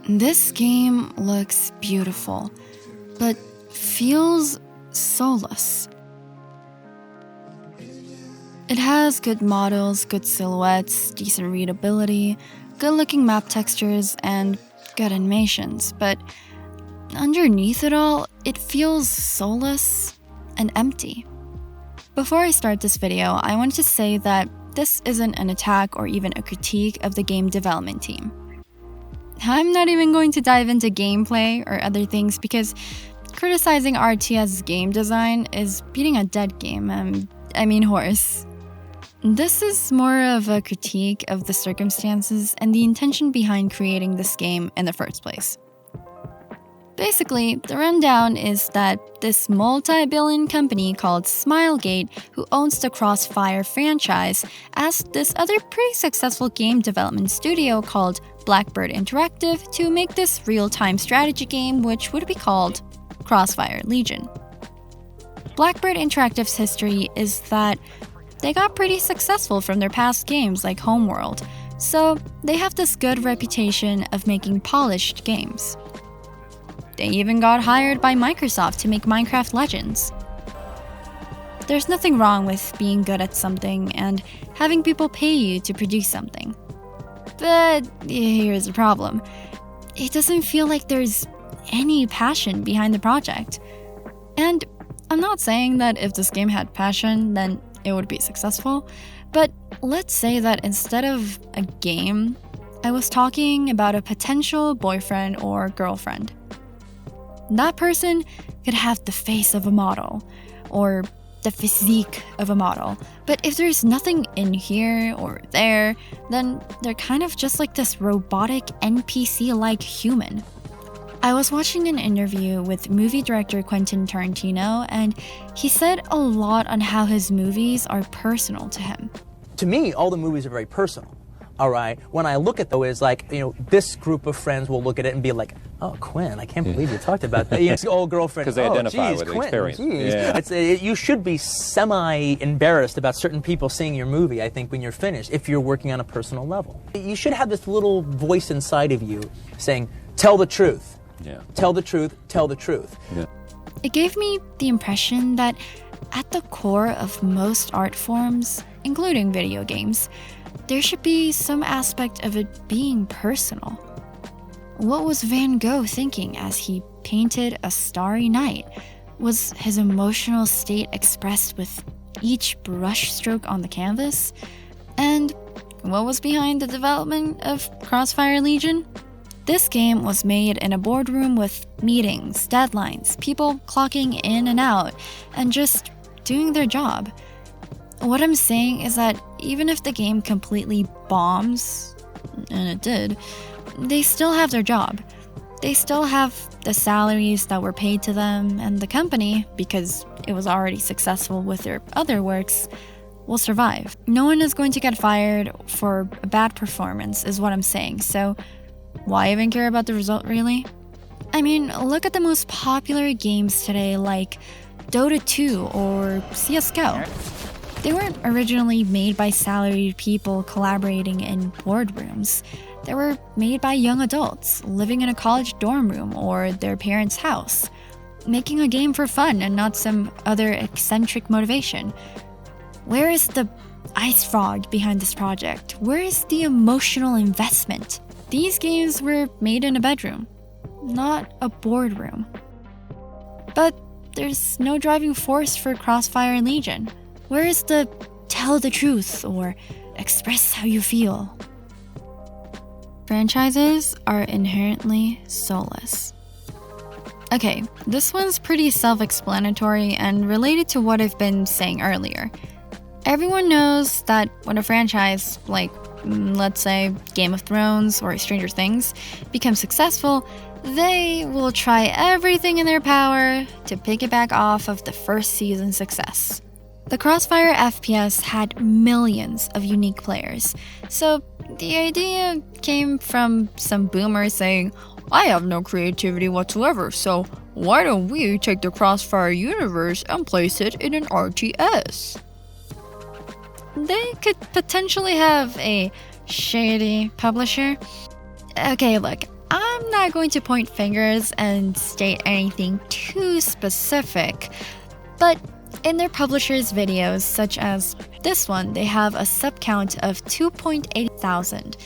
This game looks beautiful, but feels soulless. It has good models, good silhouettes, decent readability, good-looking map textures, and good animations, but underneath it all, it feels soulless and empty. Before I start this video, I wanted to say that this isn't an attack or even a critique of the game development team. I'm not even going to dive into gameplay or other things because criticizing RTS's game design is beating a dead game, horse. This is more of a critique of the circumstances and the intention behind creating this game in the first place. Basically, the rundown is that this multi-billion company called Smilegate, who owns the Crossfire franchise, asked this other pretty successful game development studio called Blackbird Interactive to make this real-time strategy game, which would be called Crossfire Legion. Blackbird Interactive's history is that they got pretty successful from their past games like Homeworld, so they have this good reputation of making polished games. They even got hired by Microsoft to make Minecraft Legends. There's nothing wrong with being good at something and having people pay you to produce something. But here's the problem. It doesn't feel like there's any passion behind the project. And I'm not saying that if this game had passion, then it would be successful, but let's say that instead of a game, I was talking about a potential boyfriend or girlfriend. That person could have the face of a model, or the physique of a model, but if there's nothing in here or there, then they're kind of just like this robotic NPC-like human. I was watching an interview with movie director Quentin Tarantino, and he said a lot on how his movies are personal to him. To me, all the movies are very personal. All right. When I look at those, this group of friends will look at it and be like, "Oh, Quinn, I can't believe you talked about that." It's old girlfriend. Because they identify with the experience. Yeah. You should be semi-embarrassed about certain people seeing your movie, I think, when you're finished, if you're working on a personal level. You should have this little voice inside of you saying, "Tell the truth. Yeah. Tell the truth. Tell the truth." Yeah. It gave me the impression that at the core of most art forms, including video games, there should be some aspect of it being personal. What was Van Gogh thinking as he painted A Starry Night? Was his emotional state expressed with each brushstroke on the canvas? And what was behind the development of Crossfire Legion? This game was made in a boardroom with meetings, deadlines, people clocking in and out, and just doing their job. What I'm saying is that even if the game completely bombs, and it did, they still have their job. They still have the salaries that were paid to them, and the company, because it was already successful with their other works, will survive. No one is going to get fired for a bad performance, is what I'm saying, so why even care about the result, really? I mean, look at the most popular games today like Dota 2 or CSGO. They weren't originally made by salaried people collaborating in boardrooms. They were made by young adults living in a college dorm room or their parents' house, making a game for fun and not some other eccentric motivation. Where is the ice frog behind this project? Where is the emotional investment? These games were made in a bedroom, not a boardroom. But there's no driving force for Crossfire Legion. Where is the tell the truth or express how you feel? Franchises are inherently soulless. Okay, this one's pretty self-explanatory and related to what I've been saying earlier. Everyone knows that when a franchise, like let's say Game of Thrones or Stranger Things, becomes successful, they will try everything in their power to piggyback off of the first season's success. The Crossfire FPS had millions of unique players, so the idea came from some boomer saying, "I have no creativity whatsoever, so why don't we take the Crossfire universe and place it in an RTS?" They could potentially have a Shady Publisher. Okay, look, I'm not going to point fingers and state anything too specific, but in their publishers' videos, such as this one, they have a sub count of 2.8 thousand.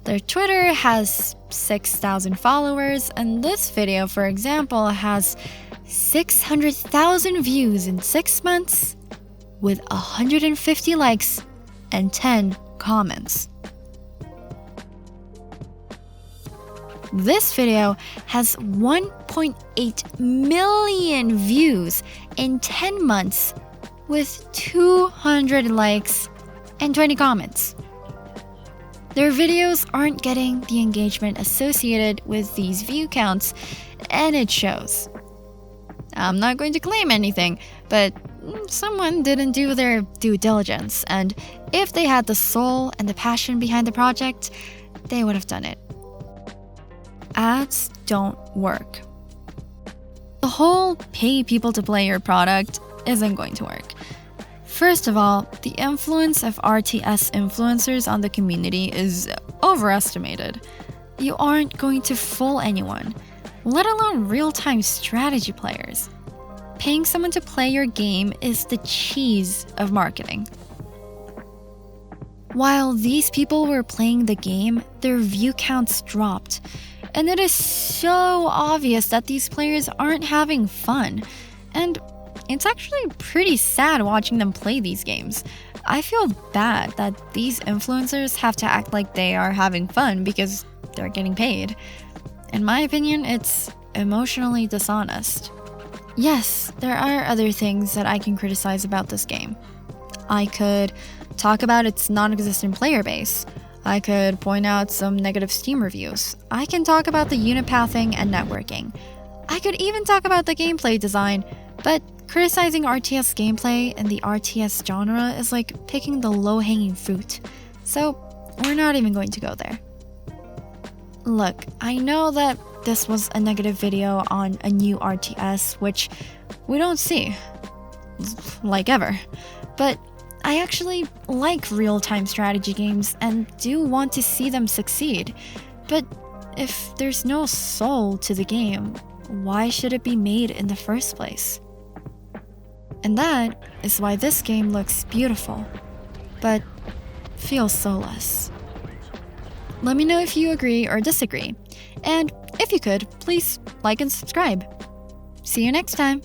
Their Twitter has 6,000 followers, and this video, for example, has 600,000 views in 6 months with 150 likes and 10 comments. This video has 1.8 million views in 10 months with 200 likes and 20 comments. Their videos aren't getting the engagement associated with these view counts, and it shows. I'm not going to claim anything, but someone didn't do their due diligence, and if they had the soul and the passion behind the project, they would have done it. Ads don't work. The whole pay people to play your product isn't going to work. First of all, the influence of RTS influencers on the community is overestimated. You aren't going to fool anyone, let alone real-time strategy players. Paying someone to play your game is the cheese of marketing. While these people were playing the game, their view counts dropped. And it is so obvious that these players aren't having fun. And it's actually pretty sad watching them play these games. I feel bad that these influencers have to act like they are having fun because they're getting paid. In my opinion, it's emotionally dishonest. Yes, there are other things that I can criticize about this game. I could talk about its non-existent player base. I could point out some negative Steam reviews. I can talk about the unit pathing and networking. I could even talk about the gameplay design, but criticizing RTS gameplay and the RTS genre is like picking the low-hanging fruit. So, we're not even going to go there. Look, I know that this was a negative video on a new RTS, which we don't see, like ever. But I actually like real-time strategy games and do want to see them succeed. But if there's no soul to the game, why should it be made in the first place? And that is why this game looks beautiful, but feels soulless. Let me know if you agree or disagree, and if you could, please like and subscribe. See you next time!